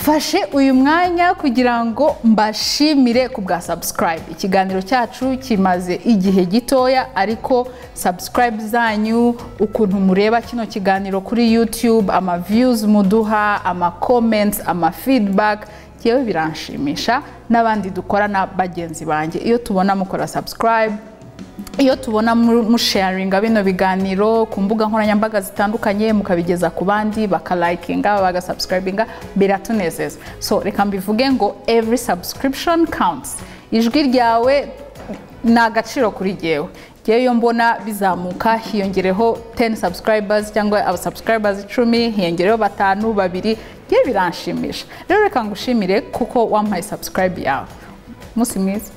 mfashe uyu mwanya kugira ngo mbashimire ku bwa subscribe. Ikiganiro cyacu kimaze igihe gitoya ariko subscribe zanyu, ukuntu mureba kino kiganiro kuri YouTube, ama views muduha, ama comments, ama feedback, yewe biranshimisha. N'abandi dukorana bagenzi banjye, iyo tubona mukora subscribe, iyo tubona musharinga bino biganiro ku mbuga nkoranyambaga zitandukanye, mukabigeza ku bandi, bakalikinga, bagasubscribinga, biratunezeza. So reka mbivuge ngo every subscription counts. Ijwi ryawe na agaciro kuri jewe. Iyo mbona bizamuka hiyongereho 10 subscribers cyangwa aba subscribers 10, hiyongereho 5, 2, biranshimisha. Rero reka ngushimire kuko wampaye subscribe yawe. Musi mwiza.